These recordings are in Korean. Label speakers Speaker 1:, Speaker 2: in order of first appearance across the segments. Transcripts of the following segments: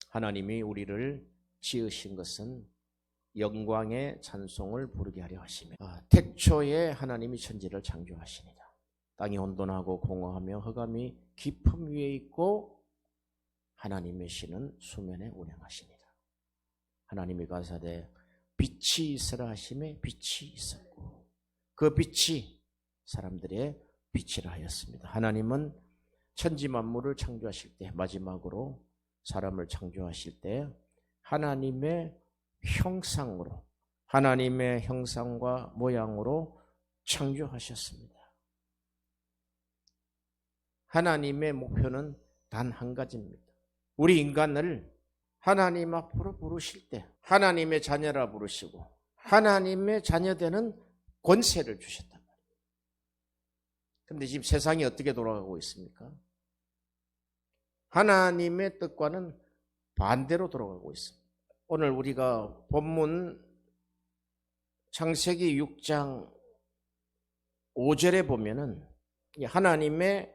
Speaker 1: 하나님이 우리를 지으신 것은 영광의 찬송을 부르게 하려 하시며 태초에 하나님이 천지를 창조하시니라. 땅이 혼돈하고 공허하며 흑암이 깊음 위에 있고 하나님의 신은 수면에 운행하시니라. 하나님이 가라사대 빛이 있으라 하시매 빛이 있었고 그 빛이 사람들의 빛이라 하였습니다. 하나님은 천지 만물을 창조하실 때 마지막으로 사람을 창조하실 때 하나님의 형상으로 하나님의 형상과 모양으로 창조하셨습니다. 하나님의 목표는 단 한 가지입니다. 우리 인간을 하나님 앞으로 부르실 때 하나님의 자녀라 부르시고 하나님의 자녀되는 권세를 주셨단 말이에요. 그런데 지금 세상이 어떻게 돌아가고 있습니까? 하나님의 뜻과는 반대로 돌아가고 있습니다. 오늘 우리가 본문 창세기 6장 5절에 보면은 하나님의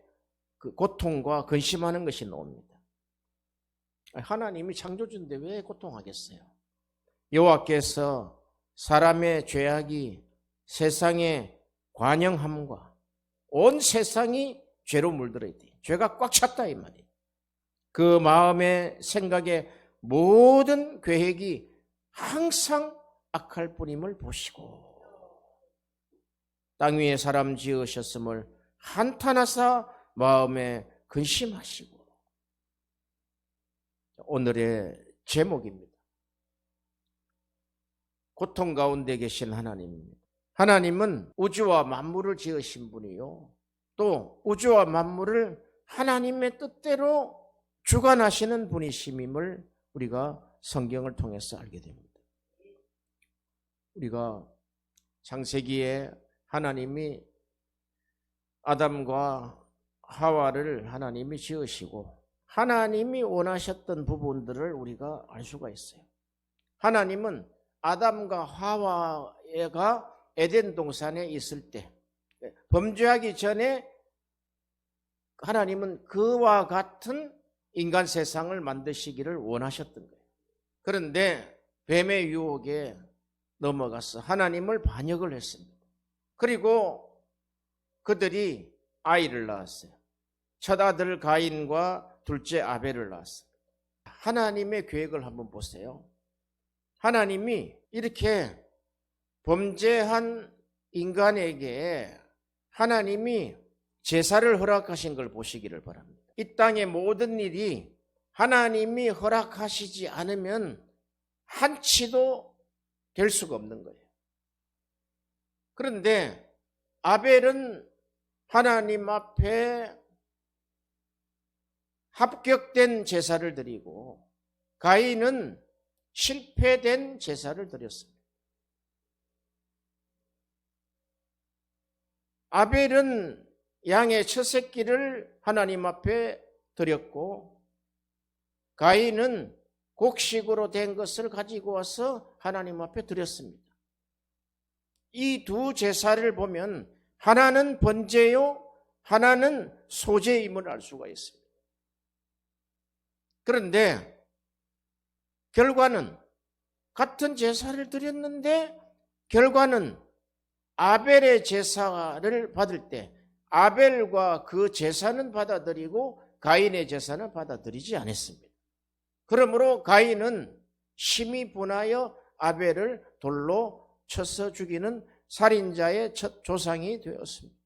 Speaker 1: 그 고통과 근심하는 것이 나옵니다. 하나님이 창조주인데 왜 고통하겠어요? 여호와께서 사람의 죄악이 세상의 관영함과 온 세상이 죄로 물들어 있대. 죄가 꽉 찼다 이 말이에요. 그 마음의 생각의 모든 계획이 항상 악할 뿐임을 보시고 땅 위에 사람 지으셨음을 한탄하사 마음에 근심하시고 오늘의 제목입니다. 고통 가운데 계신 하나님입니다. 하나님은 우주와 만물을 지으신 분이요 또 우주와 만물을 하나님의 뜻대로 주관하시는 분이심임을 우리가 성경을 통해서 알게 됩니다. 우리가 창세기에 하나님이 아담과 하와를 하나님이 지으시고 하나님이 원하셨던 부분들을 우리가 알 수가 있어요. 하나님은 아담과 하와가 에덴 동산에 있을 때 범죄하기 전에 하나님은 그와 같은 인간 세상을 만드시기를 원하셨던 거예요. 그런데 뱀의 유혹에 넘어가서 하나님을 반역을 했습니다. 그리고 그들이 아이를 낳았어요. 첫 아들 가인과 둘째 아벨을 낳았습니다. 하나님의 계획을 한번 보세요. 하나님이 이렇게 범죄한 인간에게 하나님이 제사를 허락하신 걸 보시기를 바랍니다. 이 땅의 모든 일이 하나님이 허락하시지 않으면 한치도 될 수가 없는 거예요. 그런데 아벨은 하나님 앞에 합격된 제사를 드리고 가인은 실패된 제사를 드렸습니다. 아벨은 양의 첫 새끼를 하나님 앞에 드렸고 가인은 곡식으로 된 것을 가지고 와서 하나님 앞에 드렸습니다. 이 두 제사를 보면 하나는 번제요 하나는 소제임을 알 수가 있습니다. 그런데 결과는 같은 제사를 드렸는데 결과는 아벨의 제사를 받을 때 아벨과 그 제사는 받아들이고 가인의 제사는 받아들이지 않았습니다. 그러므로 가인은 심히 분하여 아벨을 돌로 쳐서 죽이는 살인자의 첫 조상이 되었습니다.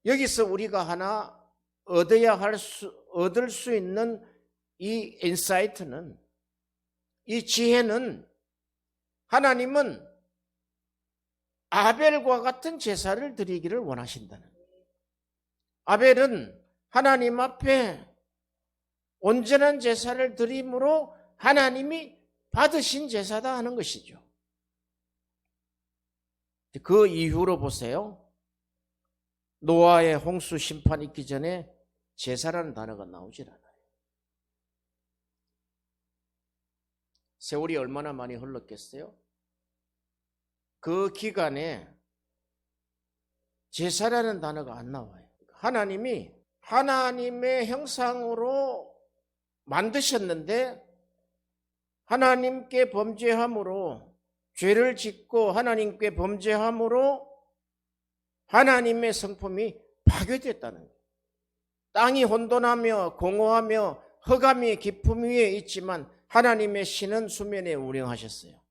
Speaker 1: 여기서 우리가 하나 얻을 수 있는 이 인사이트는 이 지혜는 하나님은 아벨과 같은 제사를 드리기를 원하신다는 거예요. 아벨은 하나님 앞에 온전한 제사를 드림으로 하나님이 받으신 제사다 하는 것이죠. 그 이후로 보세요. 노아의 홍수 심판이 있기 전에 제사라는 단어가 나오질 않아요. 세월이 얼마나 많이 흘렀겠어요? 그 기간에 제사라는 단어가 안 나와요. 하나님이 하나님의 형상으로 만드셨는데 하나님께 범죄함으로, 죄를 짓고 하나님께 범죄함으로 하나님의 성품이 파괴됐다는 거예요. 땅이 혼돈하며 공허하며 흑암이 깊음 위에 있지만 하나님의 신은 수면에 운행하셨어요.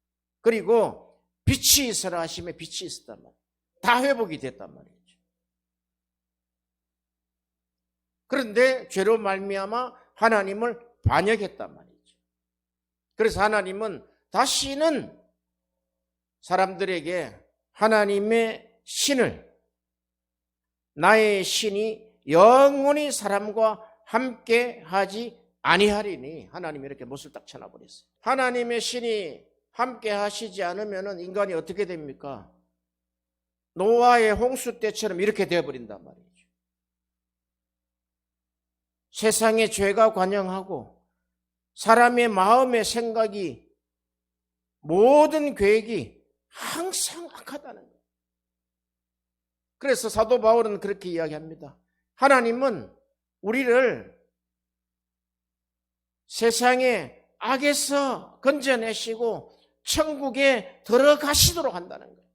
Speaker 1: 그리고 빛이 있으라 하시며 빛이 있었단 말이에요. 다 회복이 됐단 말이죠. 그런데 죄로 말미암아 하나님을 반역했단 말이죠. 그래서 하나님은 다시는 사람들에게 하나님의 신을, 나의 신이 영원히 사람과 함께 하지 아니하리니, 하나님이 이렇게 못을 딱 쳐놔버렸어요. 하나님의 신이 함께 하시지 않으면 인간이 어떻게 됩니까? 노아의 홍수 때처럼 이렇게 되어버린단 말이죠. 세상에 죄가 관영하고 사람의 마음의 생각이, 모든 계획이 항상 악하다는 거예요. 그래서 사도 바울은 그렇게 이야기합니다. 하나님은 우리를 세상의 악에서 건져내시고 천국에 들어가시도록 한다는 거예요.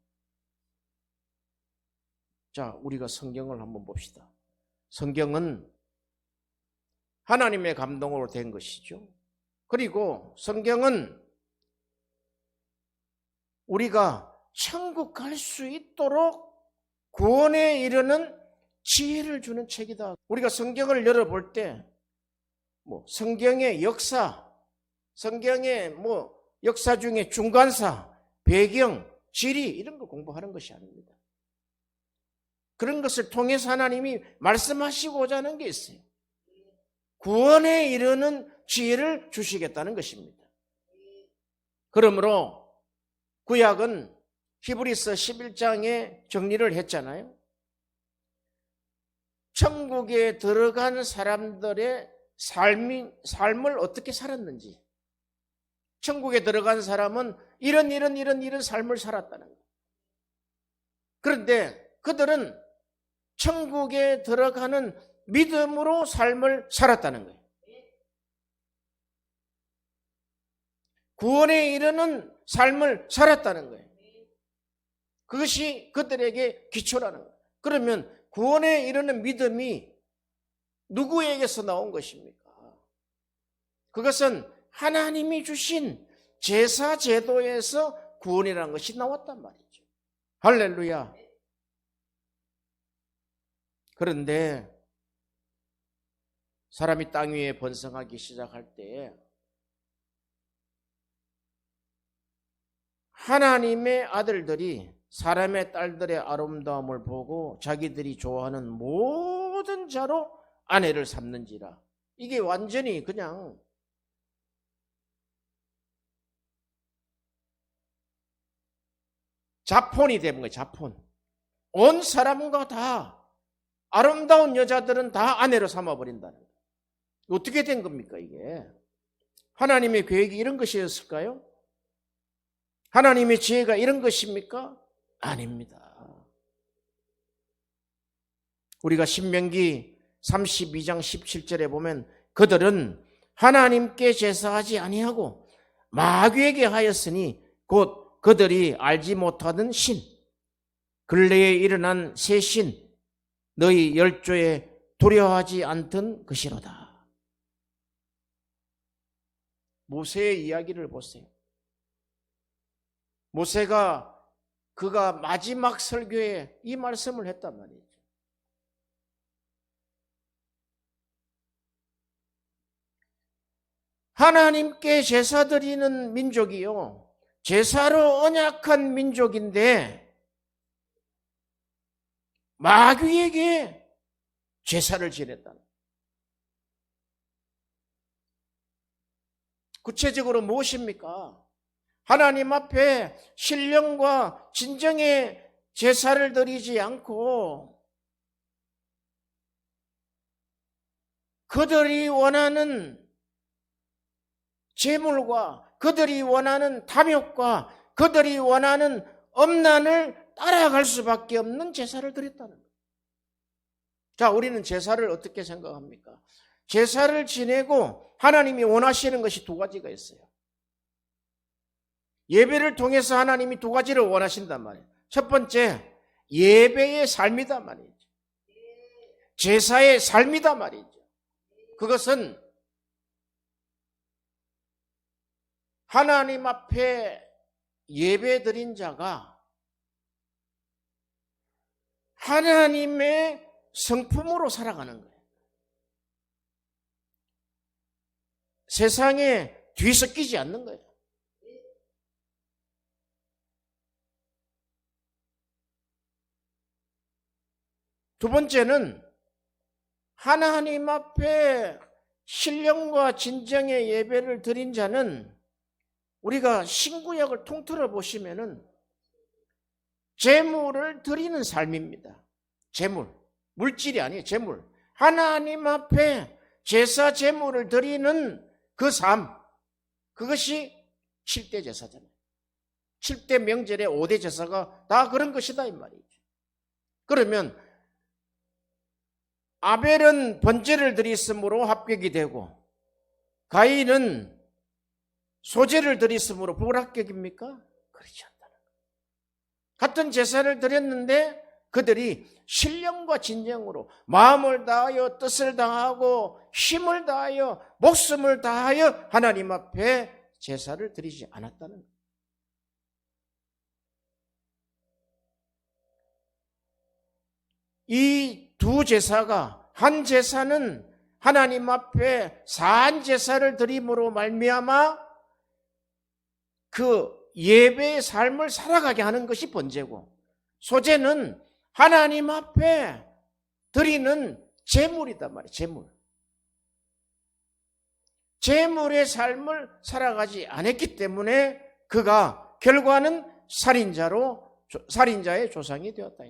Speaker 1: 자, 우리가 성경을 한번 봅시다. 성경은 하나님의 감동으로 된 것이죠. 그리고 성경은 우리가 천국 갈 수 있도록 구원에 이르는 지혜를 주는 책이다. 우리가 성경을 열어볼 때 성경의 역사, 성경의 역사 중에 중간사, 배경, 지리 이런 거 공부하는 것이 아닙니다. 그런 것을 통해서 하나님이 말씀하시고자 하는 게 있어요. 구원에 이르는 지혜를 주시겠다는 것입니다. 그러므로 구약은 히브리서 11장에 정리를 했잖아요. 천국에 들어간 사람들의 삶을 어떻게 살았는지, 천국에 들어간 사람은 이런 삶을 살았다는 거예요. 그런데 그들은 천국에 들어가는 믿음으로 삶을 살았다는 거예요. 구원에 이르는 삶을 살았다는 거예요. 그것이 그들에게 기초라는 거예요. 그러면 구원에 이르는 믿음이 누구에게서 나온 것입니까? 그것은 하나님이 주신 제사 제도에서 구원이라는 것이 나왔단 말이죠. 할렐루야. 그런데 사람이 땅 위에 번성하기 시작할 때 하나님의 아들들이 사람의 딸들의 아름다움을 보고 자기들이 좋아하는 모든 자로 아내를 삼는지라. 이게 완전히 그냥 자폰이 되는 거예요. 자폰. 온 사람과 다 아름다운 여자들은 다 아내로 삼아버린다는 거예요. 어떻게 된 겁니까 이게? 하나님의 계획이 이런 것이었을까요? 하나님의 지혜가 이런 것입니까? 아닙니다. 우리가 신명기 32장 17절에 보면 그들은 하나님께 제사하지 아니하고 마귀에게 하였으니 곧 그들이 알지 못하던 신, 근래에 일어난 새 신, 너희 열조에 두려워하지 않던 것이로다. 모세의 이야기를 보세요. 모세가 그가 마지막 설교에 이 말씀을 했단 말이죠. 하나님께 제사 드리는 민족이요, 제사로 언약한 민족인데 마귀에게 제사를 지냈다. 구체적으로 무엇입니까? 하나님 앞에 신령과 진정의 제사를 드리지 않고 그들이 원하는 재물과 그들이 원하는 탐욕과 그들이 원하는 엄난을 따라갈 수밖에 없는 제사를 드렸다는 거예요. 자, 우리는 제사를 어떻게 생각합니까? 제사를 지내고 하나님이 원하시는 것이 두 가지가 있어요. 예배를 통해서 하나님이 두 가지를 원하신단 말이에요. 첫 번째, 예배의 삶이다 말이죠. 제사의 삶이다 말이죠. 그것은 하나님 앞에 예배 드린 자가 하나님의 성품으로 살아가는 거예요. 세상에 뒤섞이지 않는 거예요. 두 번째는 하나님 앞에 신령과 진정의 예배를 드린 자는 우리가 신구약을 통틀어 보시면은 제물을 드리는 삶입니다. 제물, 물질이 아니에요. 제물. 하나님 앞에 제사 제물을 드리는 그 삶, 그것이 7대 제사잖아요. 7대 명절의 5대 제사가 다 그런 것이다 이 말이죠. 그러면 아벨은 번제를 드렸으므로 합격이 되고 가인은 소제를 드렸으므로 불합격입니까? 그렇지 않다는 거예요. 같은 제사를 드렸는데 그들이 신령과 진정으로 마음을 다하여 뜻을 다하고 힘을 다하여 목숨을 다하여 하나님 앞에 제사를 드리지 않았다는 거예요. 이 두 제사가, 한 제사는 하나님 앞에 사한 제사를 드림으로 말미암아 그 예배의 삶을 살아가게 하는 것이 번제고, 소제는 하나님 앞에 드리는 제물이단 말이에요. 제물. 제물의 삶을 살아가지 않았기 때문에 그가 결과는 살인자의 조상이 되었다.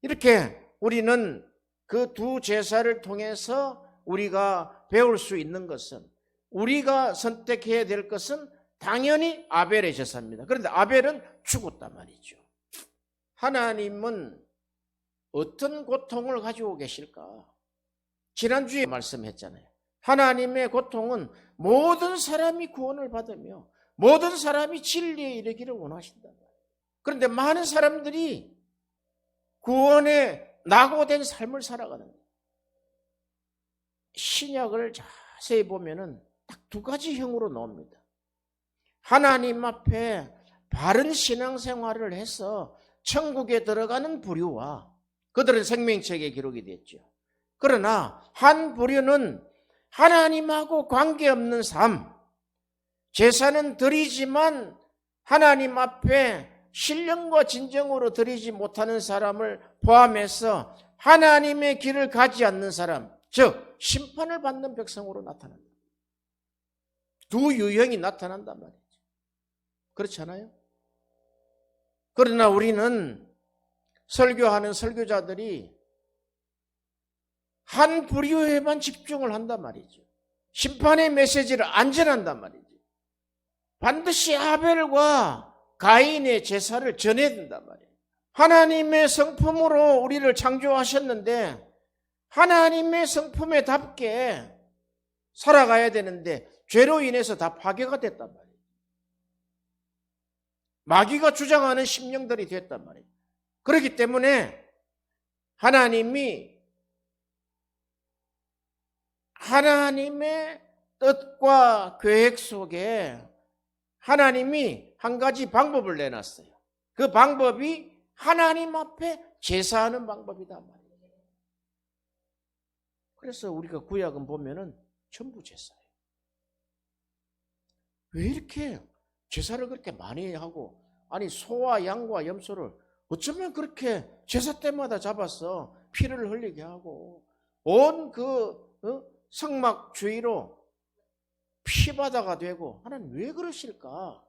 Speaker 1: 이렇게 우리는 그 두 제사를 통해서 우리가 배울 수 있는 것은, 우리가 선택해야 될 것은 당연히 아벨의 제사입니다. 그런데 아벨은 죽었단 말이죠. 하나님은 어떤 고통을 가지고 계실까? 지난주에 말씀했잖아요. 하나님의 고통은 모든 사람이 구원을 받으며 모든 사람이 진리에 이르기를 원하신다. 그런데 많은 사람들이 구원에 낙오된 삶을 살아가는 거예요. 신약을 자세히 보면은 딱 두 가지 형으로 나옵니다. 하나님 앞에 바른 신앙생활을 해서 천국에 들어가는 부류와 그들은 생명책에 기록이 됐죠. 그러나 한 부류는 하나님하고 관계없는 삶, 제사는 드리지만 하나님 앞에 신령과 진정으로 드리지 못하는 사람을 포함해서 하나님의 길을 가지 않는 사람, 즉 심판을 받는 백성으로 나타난다. 두 유형이 나타난단 말이죠. 그렇지 않아요? 그러나 우리는 설교하는 설교자들이 한 부류에만 집중을 한단 말이죠. 심판의 메시지를 안 전한단 말이죠. 반드시 아벨과 가인의 제사를 전해야 된단 말이에요. 하나님의 성품으로 우리를 창조하셨는데 하나님의 성품에 답게 살아가야 되는데 죄로 인해서 다 파괴가 됐단 말이에요. 마귀가 주장하는 심령들이 됐단 말이에요. 그렇기 때문에 하나님의 뜻과 계획 속에 하나님이 한 가지 방법을 내놨어요. 그 방법이 하나님 앞에 제사하는 방법이다 말이에요. 그래서 우리가 구약은 보면은 전부 제사예요. 왜 이렇게 제사를 그렇게 많이 하고, 아니 소와 양과 염소를 어쩌면 그렇게 제사 때마다 잡아서 피를 흘리게 하고 온 성막 주위로 피바다가 되고, 하나님 왜 그러실까?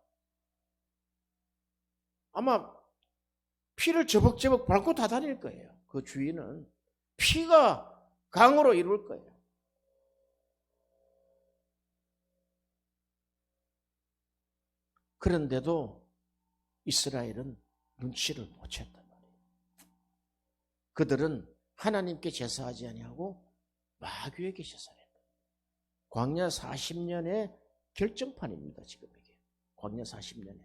Speaker 1: 아마 피를 저벅저벅 밟고 다 다닐 거예요. 그 주위는 피가 강으로 이룰 거예요. 그런데도 이스라엘은 눈치를 못 챘단 말이에요. 그들은 하나님께 제사하지 아니하고 마귀에게 제사했다. 광야 40년의 결정판입니다. 지금 이게 광야 40년에.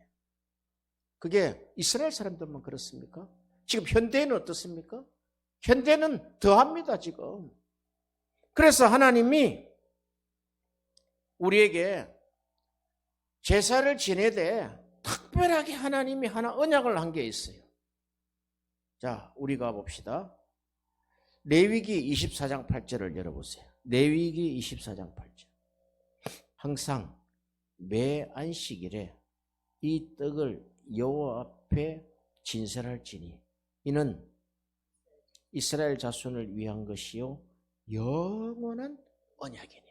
Speaker 1: 그게 이스라엘 사람들만 그렇습니까? 지금 현대는 어떻습니까? 현대는 더합니다. 지금. 그래서 하나님이 우리에게 제사를 지내되 특별하게 하나님이 하나 언약을 한 게 있어요. 자, 우리가 봅시다. 레위기 24장 8절을 열어보세요. 레위기 24장 8절. 항상 매 안식일에 이 떡을 여호와 앞에 진설할지니 이는 이스라엘 자손을 위한 것이요 영원한 언약이니라.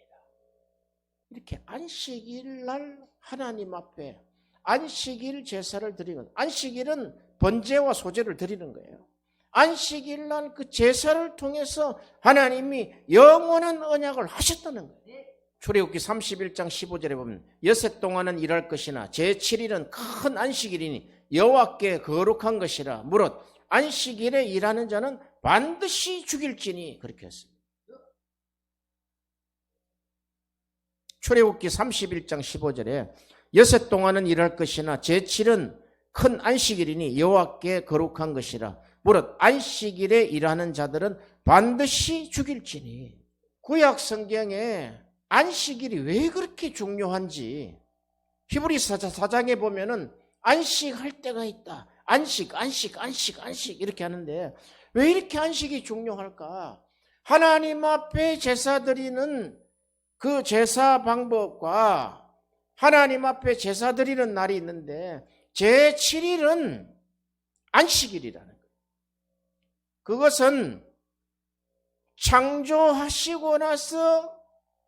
Speaker 1: 이렇게 안식일 날 하나님 앞에 안식일 제사를 드리는 것. 안식일은 번제와 소제를 드리는 거예요. 안식일 날 그 제사를 통해서 하나님이 영원한 언약을 하셨다는 거예요. 출애굽기 31장 15절에 보면 여섯 동안은 일할 것이나 제7일은 큰 안식일이니 여호와께 거룩한 것이라. 무릇 안식일에 일하는 자는 반드시 죽일지니 그렇게 했습니다. 출애굽기 31장 15절에 여섯 동안은 일할 것이나 제7은 큰 안식일이니 여호와께 거룩한 것이라. 무릇 안식일에 일하는 자들은 반드시 죽일지니. 구약 성경에 안식일이 왜 그렇게 중요한지 히브리서 4장에 보면은 안식할 때가 있다. 안식 이렇게 하는데 왜 이렇게 안식이 중요할까? 하나님 앞에 제사 드리는 그 제사 방법과 하나님 앞에 제사 드리는 날이 있는데 제7일은 안식일이라는 거예요. 그것은 창조하시고 나서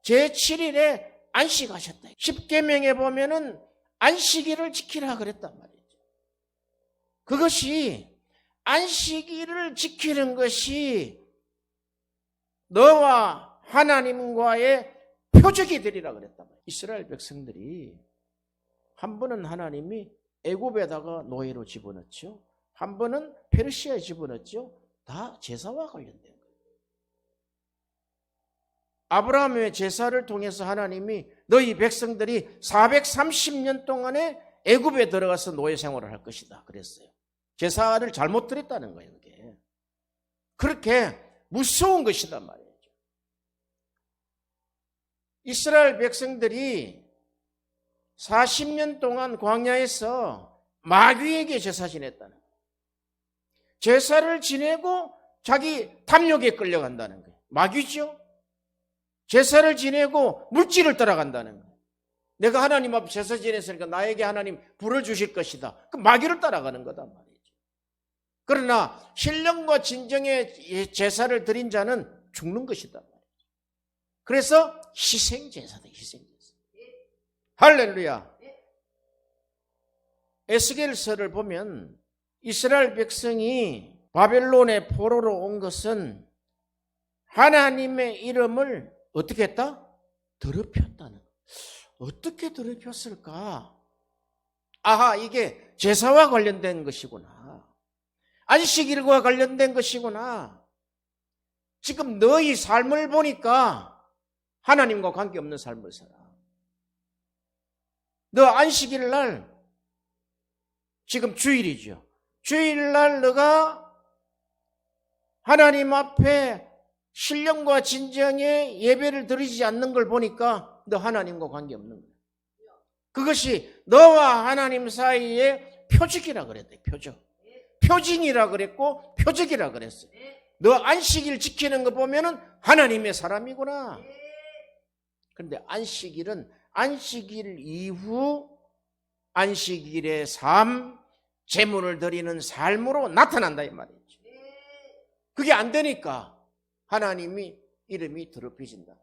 Speaker 1: 제7일에 안식하셨다. 십계명에 보면은 안식일을 지키라 그랬단 말이죠. 그것이 안식일을 지키는 것이 너와 하나님과의 표적이 되리라 그랬단 말이에요. 이스라엘 백성들이 한 번은 하나님이 애굽에다가 노예로 집어넣죠. 한 번은 페르시아에 집어넣죠. 다 제사와 관련된 거예요. 아브라함의 제사를 통해서 하나님이 너희 백성들이 430년 동안에 애굽에 들어가서 노예 생활을 할 것이다 그랬어요. 제사를 잘못 드렸다는 거예요. 그게. 그렇게 무서운 것이단 말이에요. 이스라엘 백성들이 40년 동안 광야에서 마귀에게 제사 지냈다는 거예요. 제사를 지내고 자기 탐욕에 끌려간다는 거예요. 마귀죠. 제사를 지내고 물질을 따라간다는 거예요. 내가 하나님 앞에 제사 지냈으니까 나에게 하나님 불을 주실 것이다. 그 마귀를 따라가는 거단 말이죠. 그러나 신령과 진정의 제사를 드린 자는 죽는 것이다. 그래서 희생제사다. 희생제사. 할렐루야. 에스겔서를 보면 이스라엘 백성이 바벨론의 포로로 온 것은 하나님의 이름을 어떻게 했다? 더럽혔다는 거예요. 어떻게 더럽혔을까? 아하, 이게 제사와 관련된 것이구나. 안식일과 관련된 것이구나. 지금 너희 삶을 보니까 하나님과 관계없는 삶을 살아. 너 안식일 날, 지금 주일이죠. 주일 날 너가 하나님 앞에 신령과 진정의 예배를 드리지 않는 걸 보니까 너 하나님과 관계없는 거야. 그것이 너와 하나님 사이의 표적이라 그랬대. 표적. 표징이라 그랬고 표적이라 그랬어요. 너 안식일 지키는 거 보면은 하나님의 사람이구나. 그런데 안식일은 안식일 이후 안식일의 삶, 제물을 드리는 삶으로 나타난다 이 말이죠. 그게 안 되니까 하나님이 이름이 더럽혀진다.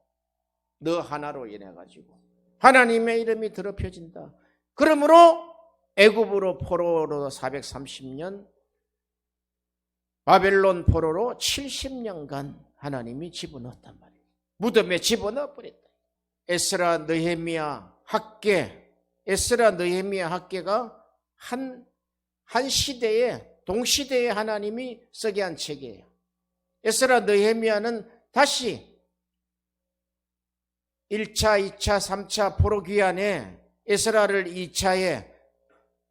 Speaker 1: 너 하나로 인해 가지고 하나님의 이름이 더럽혀진다. 그러므로 애굽으로 포로로 430년, 바벨론 포로로 70년간 하나님이 집어넣었단 말이에요. 무덤에 집어넣어 버렸다. 에스라, 느헤미야, 학개, 에스라, 느헤미야, 학개가 한 시대에 동시대에 하나님이 쓰게 한 책이에요. 에스라, 느헤미야는 다시 1차, 2차, 3차 포로 귀환에 에스라를 2차에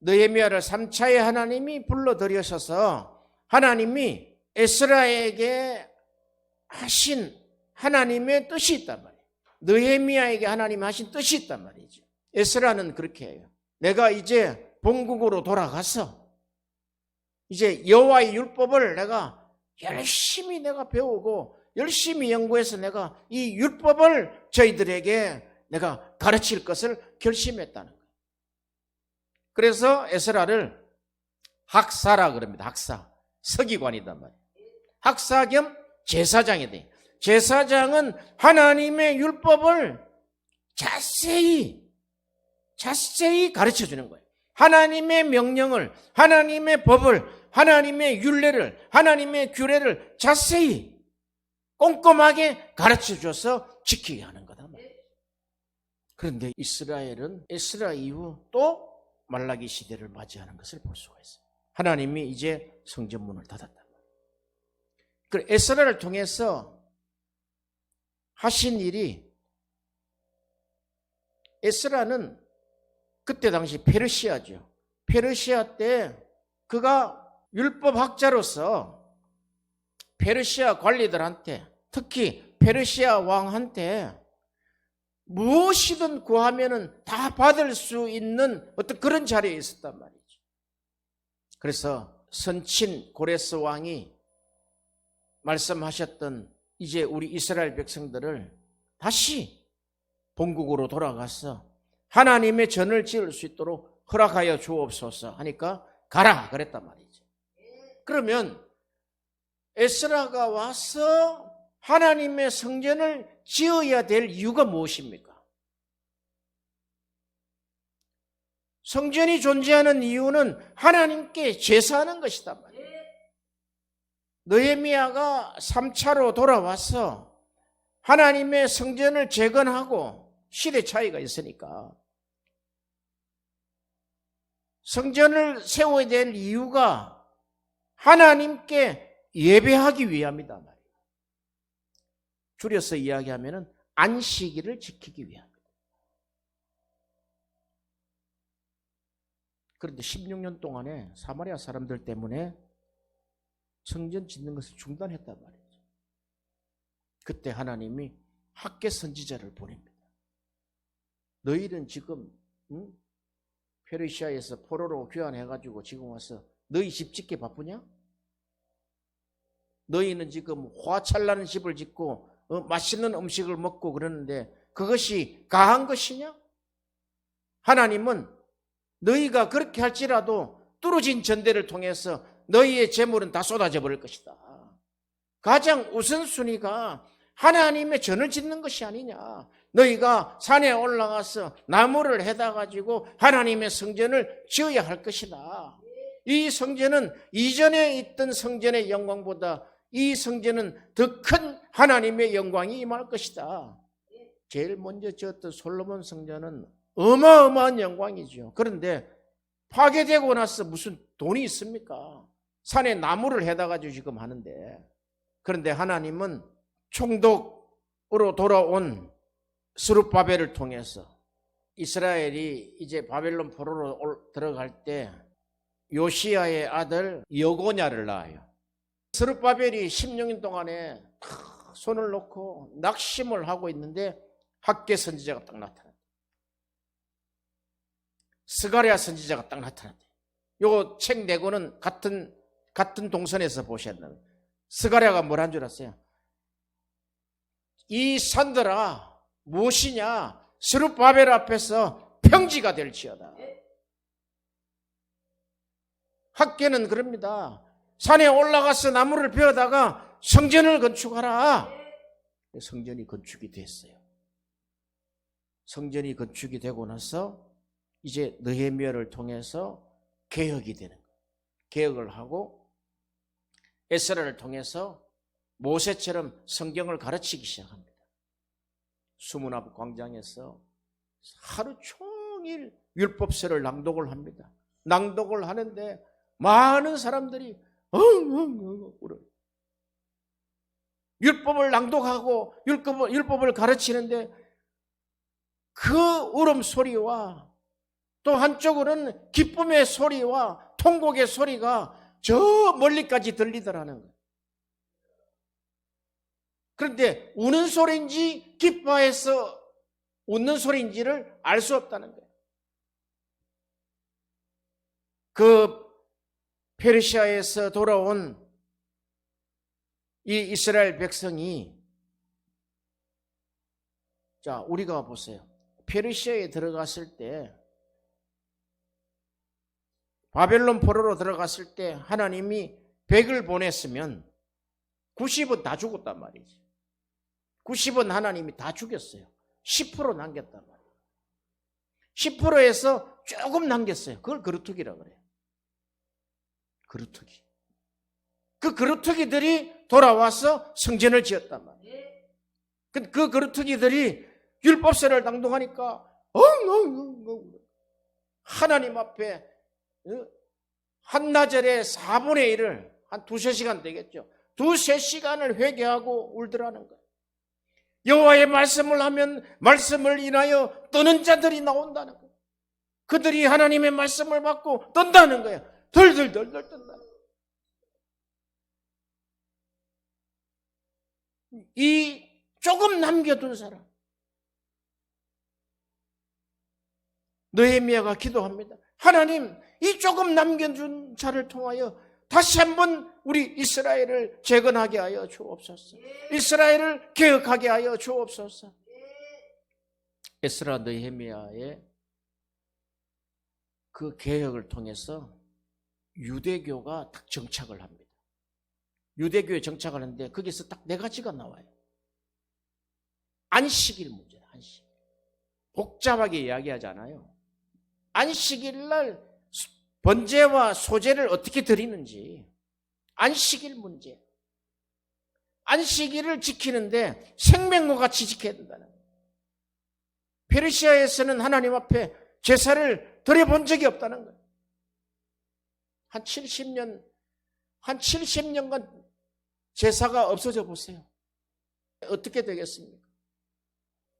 Speaker 1: 느헤미야를 3차에 하나님이 불러들여셔서 하나님이 에스라에게 하신 하나님의 뜻이 있단 말이에요. 느헤미야에게 하나님이 하신 뜻이 있단 말이죠. 에스라는 그렇게 해요. 내가 이제 본국으로 돌아가서 이제 여호와의 율법을 내가 열심히 내가 배우고 열심히 연구해서 내가 이 율법을 저희들에게 내가 가르칠 것을 결심했다는 거예요. 그래서 에스라를 학사라 그럽니다. 학사. 서기관이단 말이에요. 학사 겸 제사장이 돼요. 제사장은 하나님의 율법을 자세히 가르쳐 주는 거예요. 하나님의 명령을, 하나님의 법을, 하나님의 율례를, 하나님의 규례를 자세히 꼼꼼하게 가르쳐 줘서 지키게 하는 거다. 그런데 이스라엘은 에스라 이후 또 말라기 시대를 맞이하는 것을 볼 수가 있어요. 하나님이 이제 성전문을 닫았다. 그 에스라를 통해서 하신 일이, 에스라는 그때 당시 페르시아죠. 페르시아 때 그가 율법학자로서 페르시아 관리들한테, 특히 페르시아 왕한테 무엇이든 구하면은 다 받을 수 있는 어떤 그런 자리에 있었단 말이죠. 그래서 선친 고레스 왕이 말씀하셨던 이제 우리 이스라엘 백성들을 다시 본국으로 돌아가서 하나님의 전을 지을 수 있도록 허락하여 주옵소서 하니까 가라 그랬단 말이죠. 그러면 에스라가 와서 하나님의 성전을 지어야 될 이유가 무엇입니까? 성전이 존재하는 이유는 하나님께 제사하는 것이단 말이에요. 느헤미야가 3차로 돌아와서 하나님의 성전을 재건하고, 시대 차이가 있으니까 성전을 세워야 될 이유가 하나님께 예배하기 위함이다 말이에요. 줄여서 이야기하면 안식일을 지키기 위함이다. 그런데 16년 동안에 사마리아 사람들 때문에 성전 짓는 것을 중단했단 말이죠. 그때 하나님이 학개 선지자를 보냅니다. 너희는 지금 페르시아에서 포로로 귀환해가지고 지금 와서 너희 집 짓기 바쁘냐? 너희는 지금 화찰나는 집을 짓고 맛있는 음식을 먹고 그러는데 그것이 가한 것이냐? 하나님은 너희가 그렇게 할지라도 뚫어진 전대를 통해서 너희의 재물은 다 쏟아져 버릴 것이다. 가장 우선순위가 하나님의 전을 짓는 것이 아니냐. 너희가 산에 올라가서 나무를 해다 가지고 하나님의 성전을 지어야 할 것이다. 이 성전은 이전에 있던 성전의 영광보다 이 성전은 더 큰 하나님의 영광이 임할 것이다. 제일 먼저 지었던 솔로몬 성전은 어마어마한 영광이죠. 그런데 파괴되고 나서 무슨 돈이 있습니까? 산에 나무를 해다 가지고 지금 하는데, 그런데 하나님은 총독으로 돌아온 스룹바벨을 통해서 이스라엘이 이제 바벨론 포로로 들어갈 때 요시야의 아들 여고냐를 낳아요. 스룹바벨이 16년 동안에 손을 놓고 낙심을 하고 있는데 학개 선지자가 딱 나타났다. 스가랴 선지자가 딱 나타났다. 요 책 내고는 같은 동선에서 보셨나요? 스가랴가 뭘 한 줄 아세요? 이 산들아 무엇이냐? 스룹바벨 앞에서 평지가 될지어다. 학개는 그럽니다. 산에 올라가서 나무를 베어다가 성전을 건축하라. 성전이 건축이 됐어요. 성전이 건축이 되고 나서 이제 느헤미야를 통해서 개혁이 되는 거예요. 개혁을 하고 에스라를 통해서 모세처럼 성경을 가르치기 시작합니다. 수문 앞 광장에서 하루 종일 율법서를 낭독을 합니다. 낭독을 하는데 많은 사람들이 울어요. 율법을 낭독하고 율법을 가르치는데 그 울음소리와 또 한쪽으로는 기쁨의 소리와 통곡의 소리가 저 멀리까지 들리더라는 거예요. 그런데 우는 소리인지 기뻐해서 웃는 소리인지를 알 수 없다는 거예요. 그 페르시아에서 돌아온 이 이스라엘 백성이, 자, 우리가 보세요. 페르시아에 들어갔을 때, 바벨론 포로로 들어갔을 때 하나님이 100을 보냈으면 90은 다 죽었단 말이지. 90은 하나님이 다 죽였어요. 10% 남겼단 말이에요. 10%에서 조금 남겼어요. 그걸 그루터기라고 그래요. 그루터기. 그 그루터기들이 돌아와서 성전을 지었단 말이에요. 그 그루터기들이 율법서를 낭독하니까 하나님 앞에 한나절에 4분의 1을 한 2-3시간 되겠죠. 2-3시간을 회개하고 울더라는 거예요. 여호와의 말씀을 하면 말씀을 인하여 떠는 자들이 나온다는 거예요. 그들이 하나님의 말씀을 받고 떤다는 거예요. 덜덜덜덜 떤다는 거예요. 이 조금 남겨둔 사람, 느헤미야가 기도합니다. 하나님, 이 조금 남겨둔 자를 통하여 다시 한번 우리 이스라엘을 재건하게 하여 주옵소서. 이스라엘을 개혁하게 하여 주옵소서. 에스라 느헤미야의 그 개혁을 통해서 유대교가 딱 정착을 합니다. 유대교에 정착을 하는데 거기서 딱 4가지가 나와요. 안식일 문제, 안식. 복잡하게 이야기하잖아요. 안식일 날 번제와 소제를 어떻게 드리는지, 안식일 문제. 안식일을 지키는데 생명과 같이 지켜야 된다는 거예요. 페르시아에서는 하나님 앞에 제사를 드려본 적이 없다는 거예요. 한 70년간 제사가 없어져 보세요. 어떻게 되겠습니까?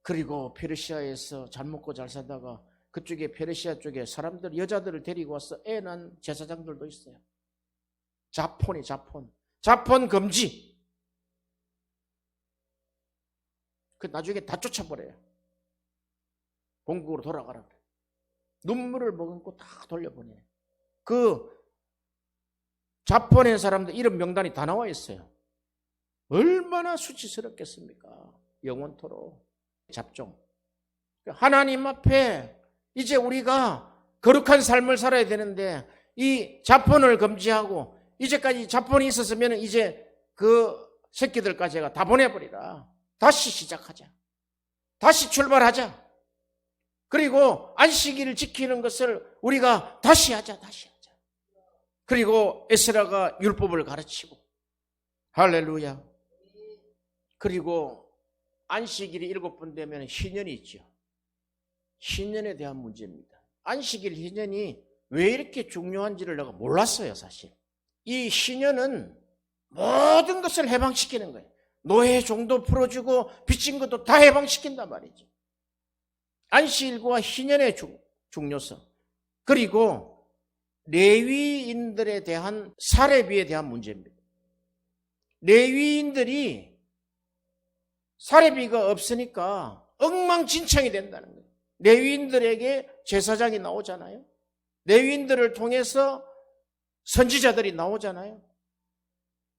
Speaker 1: 그리고 페르시아에서 잘 먹고 잘 살다가 그쪽에 페르시아 쪽에 사람들, 여자들을 데리고 와서 애 낳은 제사장들도 있어요. 자폰 금지. 그 나중에 다 쫓아버려요. 본국으로 돌아가라. 눈물을 머금고 다 돌려보내요. 그 자폰의 사람들 이름 명단이 다 나와 있어요. 얼마나 수치스럽겠습니까? 영원토록. 잡종. 하나님 앞에 이제 우리가 거룩한 삶을 살아야 되는데 이 자폰을 금지하고 이제까지 자폰이 있었으면 이제 그 새끼들까지 다 보내버리라. 다시 시작하자. 다시 출발하자. 그리고 안식일을 지키는 것을 우리가 다시 하자. 그리고 에스라가 율법을 가르치고, 할렐루야. 그리고 안식일이 7번 되면 희년이 있죠. 희년에 대한 문제입니다. 안식일 희년이 왜 이렇게 중요한지를 내가 몰랐어요, 사실. 이 희년은 모든 것을 해방시키는 거예요. 노예 종도 풀어주고 빚진 것도 다 해방시킨단 말이죠. 안식일과 희년의 중요성, 그리고 레위인들에 대한 사례비에 대한 문제입니다. 레위인들이 사례비가 없으니까 엉망진창이 된다는 거예요. 레위인들에게 제사장이 나오잖아요. 레위인들을 통해서 선지자들이 나오잖아요.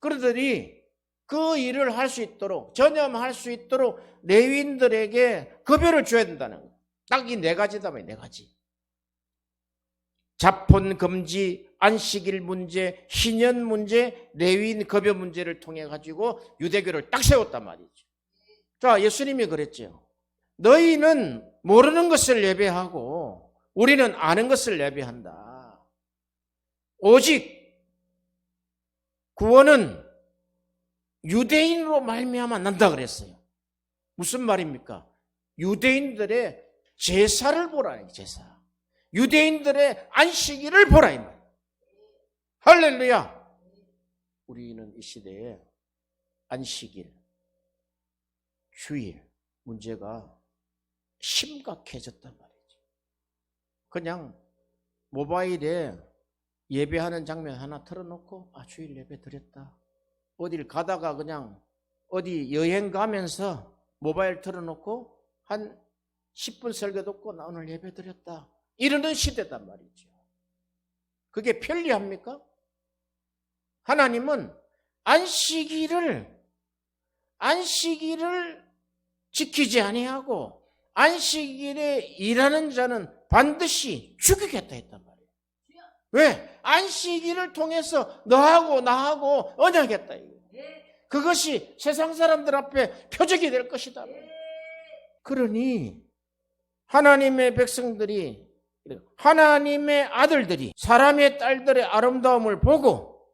Speaker 1: 그들이 그 일을 할 수 있도록, 전념할 수 있도록 레위인들에게 급여를 줘야 된다는 거예요. 딱 이 4가지다 말이에요. 4가지. 자폰 금지, 안식일 문제, 희년 문제, 레위인 급여 문제를 통해 가지고 유대교를 딱 세웠단 말이죠. 자, 예수님이 그랬죠. 너희는 모르는 것을 예배하고 우리는 아는 것을 예배한다. 오직 구원은 유대인으로 말미암아 난다 그랬어요. 무슨 말입니까? 유대인들의 제사를 보라, 제사. 유대인들의 안식일을 보라, 이 말. 할렐루야. 우리는 이 시대에 안식일, 휴일 문제가 심각해졌단 말이죠. 그냥 모바일에 예배하는 장면 하나 틀어놓고 주일 예배 드렸다. 어딜 가다가 그냥 어디 여행 가면서 모바일 틀어놓고 한 10분 설교 듣고 나 오늘 예배 드렸다. 이러는 시대단 말이죠. 그게 편리합니까? 하나님은 안식일을 지키지 아니하고 안식일에 일하는 자는 반드시 죽이겠다 했단 말이에요. 왜? 안식일을 통해서 너하고 나하고 언약했다. 그것이 세상 사람들 앞에 표적이 될 것이다. 그러니 하나님의 백성들이, 하나님의 아들들이 사람의 딸들의 아름다움을 보고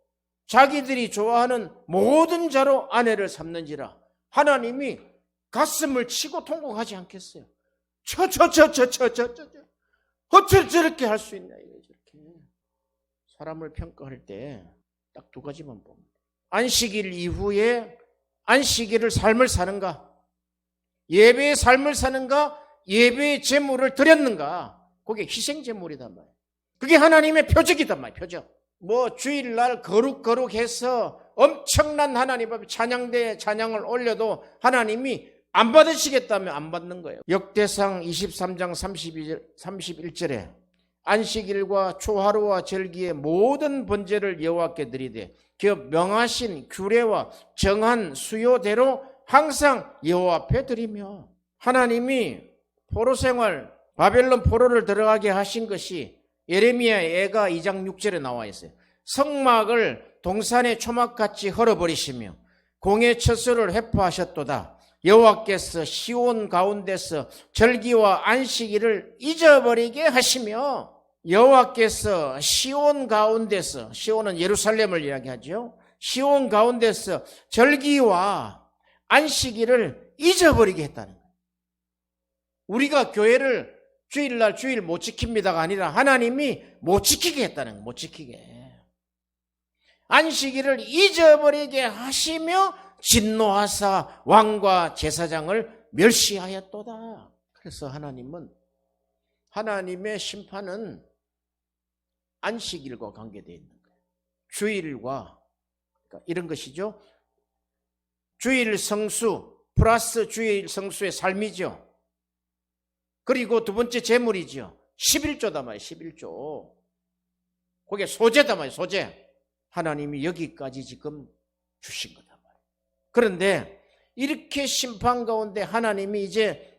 Speaker 1: 자기들이 좋아하는 모든 자로 아내를 삼는지라 하나님이 가슴을 치고 통곡하지 않겠어요. 어째 저렇게 할 수 있냐. 이렇게 사람을 평가할 때 딱 두 가지만 봅니다. 안식일 이후에 안식일을 삶을 사는가, 예배의 삶을 사는가, 예배의 제물을 드렸는가. 그게 희생 제물이단 말이에요. 그게 하나님의 표적이단 말이에요. 표적. 주일날 거룩해서 엄청난 하나님 앞에 찬양대에 찬양을 올려도 하나님이 안 받으시겠다면 안 받는 거예요. 역대상 23장 31절에 안식일과 초하루와 절기의 모든 번제를 여호와께 드리되 그 명하신 규례와 정한 수요대로 항상 여호와 앞에 드리며, 하나님이 포로 생활, 바벨론 포로를 들어가게 하신 것이 예레미야 애가 2장 6절에 나와 있어요. 성막을 동산의 초막같이 헐어버리시며 공의 처소를 회포하셨도다. 여호와께서 시온 가운데서 절기와 안식일을 잊어버리게 하시며, 여호와께서 시온 가운데서, 시온은 예루살렘을 이야기하죠. 시온 가운데서 절기와 안식일을 잊어버리게 했다는 거예요. 우리가 교회를 주일날 주일 못 지킵니다가 아니라 하나님이 못 지키게 했다는 거예요. 못 지키게. 안식일을 잊어버리게 하시며 진노하사 왕과 제사장을 멸시하였도다. 그래서 하나님은, 하나님의 심판은 안식일과 관계되어 있는 거예요. 주일과, 그러니까 이런 것이죠. 주일 성수 플러스 주일 성수의 삶이죠. 그리고 두 번째 제물이죠. 11조다 말이에요. 11조. 그게 소재다 말이에요. 소재. 하나님이 여기까지 지금 주신 거다 말이에요. 그런데 이렇게 심판 가운데 하나님이 이제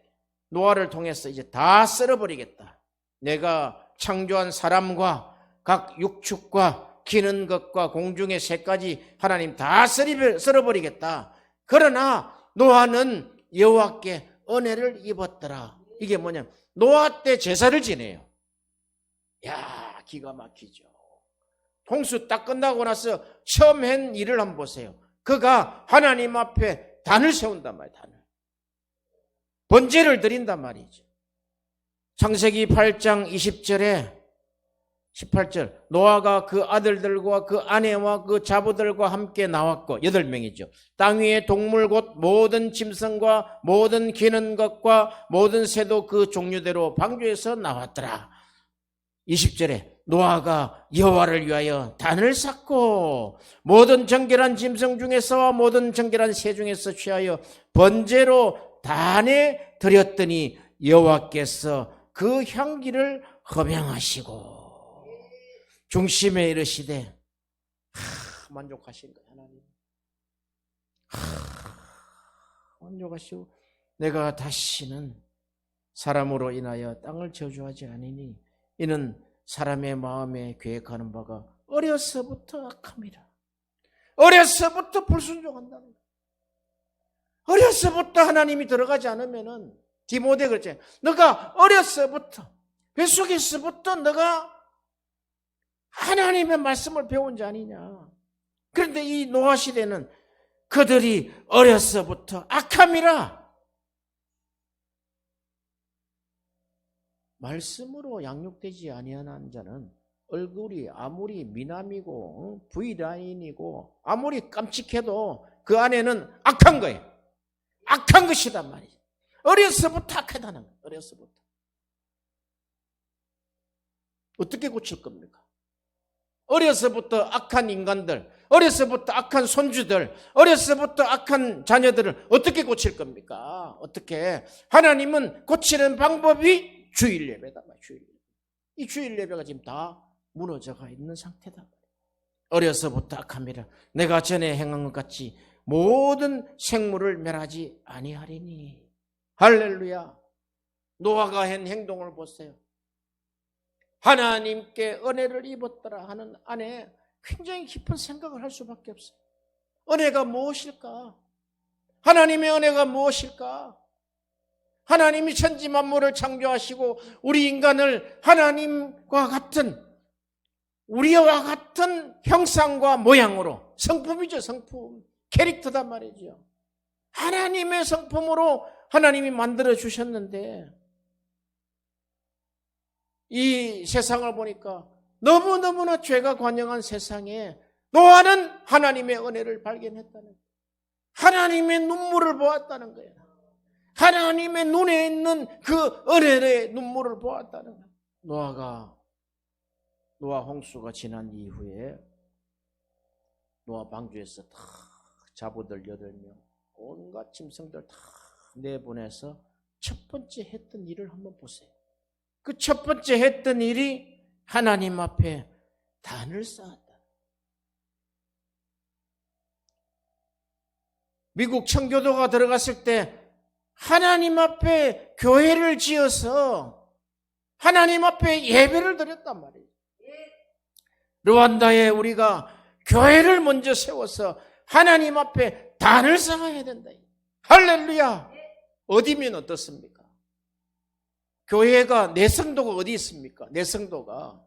Speaker 1: 노아를 통해서 이제 다 썰어버리겠다. 내가 창조한 사람과 각 육축과 기는 것과 공중의 새까지 하나님 다 썰어버리겠다. 그러나 노아는 여호와께 은혜를 입었더라. 이게 뭐냐면 노아 때 제사를 지내요. 야, 기가 막히죠. 홍수 딱 끝나고 나서 처음 한 일을 한번 보세요. 그가 하나님 앞에 단을 세운단 말이에요. 단을. 번제를 드린단 말이죠. 창세기 8장 20절에 18절, 노아가 그 아들들과 그 아내와 그 자부들과 함께 나왔고, 8명이죠. 땅 위의 동물 곧 모든 짐승과 모든 기는 것과 모든 새도 그 종류대로 방주에서 나왔더라. 20절에 노아가 여호와를 위하여 단을 쌓고 모든 정결한 짐승 중에서와 모든 정결한 새 중에서 취하여 번제로 단에 드렸더니 여호와께서 그 향기를 험양하시고 중심에 이르시되, 만족하신 거예요. 하나님 만족하시고, 내가 다시는 사람으로 인하여 땅을 저주하지 아니니 이는 사람의 마음에 계획하는 바가 어려서부터 악함이라. 어려서부터 불순종한다는 거예요. 어려서부터 하나님이 들어가지 않으면은, 디모데 그랬잖아요. 너가 어려서부터, 뱃속에서부터 너가 하나님의 말씀을 배운 자 아니냐. 그런데 이 노아 시대는 그들이 어려서부터 악함이라. 말씀으로 양육되지 아니하는 자는 얼굴이 아무리 미남이고 V라인이고 아무리 깜찍해도 그 안에는 악한 거예요. 악한 것이단 말이죠. 어려서부터 악하다는 거예요. 어려서부터. 어떻게 고칠 겁니까? 어려서부터 악한 인간들, 어려서부터 악한 손주들, 어려서부터 악한 자녀들을 어떻게 고칠 겁니까? 어떻게? 하나님은 고치는 방법이 주일 예배다. 주일 예배. 이 주일 예배가 지금 다 무너져가 있는 상태다. 어려서부터 악함이라 내가 전에 행한 것 같이 모든 생물을 멸하지 아니하리니. 할렐루야. 노아가 한 행동을 보세요. 하나님께 은혜를 입었더라 하는 안에 굉장히 깊은 생각을 할 수밖에 없어요. 은혜가 무엇일까? 하나님의 은혜가 무엇일까? 하나님이 천지 만물을 창조하시고 우리 인간을 하나님과 같은, 우리와 같은 형상과 모양으로, 성품이죠, 성품. 캐릭터다 말이죠. 하나님의 성품으로 하나님이 만들어 주셨는데 이 세상을 보니까 너무너무나 죄가 관영한 세상에 노아는 하나님의 은혜를 발견했다는 거예요. 하나님의 눈물을 보았다는 거예요. 하나님의 눈에 있는 그 은혜의 눈물을 보았다는 거예요. 노아 홍수가 지난 이후에 노아 방주에서 다 자부들 8명 온갖 짐승들 다 내보내서 첫 번째 했던 일을 한번 보세요. 그 첫 번째 했던 일이 하나님 앞에 단을 쌓았다. 미국 청교도가 들어갔을 때 하나님 앞에 교회를 지어서 하나님 앞에 예배를 드렸단 말이에요. 르완다에 우리가 교회를 먼저 세워서 하나님 앞에 단을 쌓아야 된다. 할렐루야. 어디면 어떻습니까? 교회가, 내 성도가 어디 있습니까? 내 성도가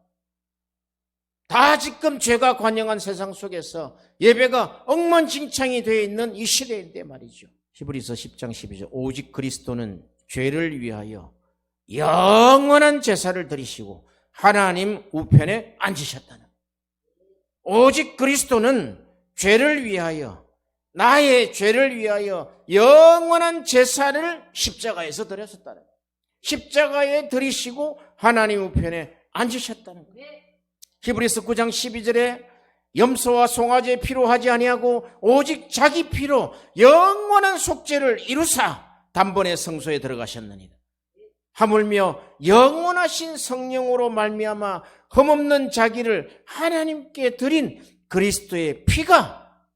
Speaker 1: 다 지금 죄가 관영한 세상 속에서 예배가 엉망진창이 되어 있는 이 시대인데 말이죠. 히브리서 10장 12절 오직 그리스도는 죄를 위하여 영원한 제사를 드리시고 하나님 우편에 앉으셨다는, 오직 그리스도는 죄를 위하여, 나의 죄를 위하여 영원한 제사를 십자가에서 드렸었다는, 십자가에 드리시고 하나님 우편에 앉으셨다는 거예요. 히브리서 9장 12절에 염소와 송아지의 피로 하지 아니하고 오직 자기 피로 영원한 속죄를 이루사 단번에 성소에 들어가셨느니라. 하물며 영원하신 성령으로 말미암아 흠없는 자기를 하나님께 드린 그리스도의 피가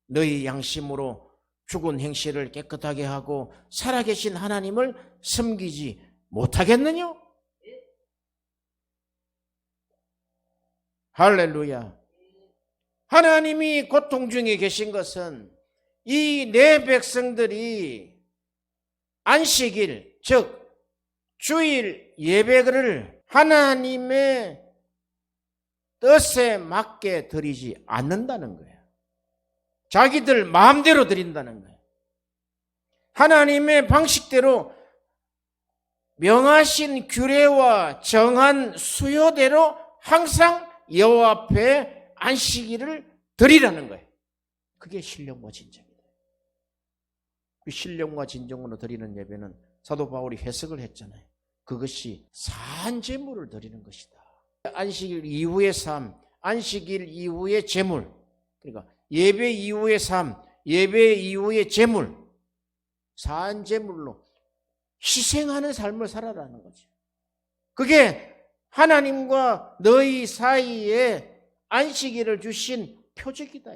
Speaker 1: 너희 양심으로 죽은 행실을 깨끗하게 하고 살아계신 하나님을 섬기지 못하겠느냐? 할렐루야. 하나님이 고통 중에 계신 것은 이 내 백성들이 안식일, 즉 주일 예배를 하나님의 뜻에 맞게 드리지 않는다는 거예요. 자기들 마음대로 드린다는 거예요. 하나님의 방식대로 명하신 규례와 정한 수요대로 항상 여호와 앞에 안식일을 드리라는 거예요. 그게 신령과 진정이다. 그 신령과 진정으로 드리는 예배는 사도 바울이 해석을 했잖아요. 그것이 산제물을 드리는 것이다. 안식일 이후의 삶, 안식일 이후의 제물, 그러니까 예배 이후의 삶, 예배 이후의 제물, 산제물로 희생하는 삶을 살아라는 거죠. 그게 하나님과 너희 사이에 안식일을 주신 표적이다.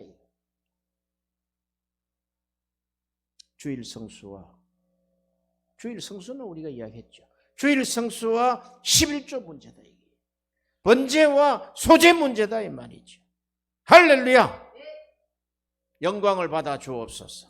Speaker 1: 주일 성수는 우리가 이야기했죠. 주일 성수와 11조 문제다. 번제와 소제 문제다 이 말이죠. 할렐루야. 영광을 받아 주옵소서.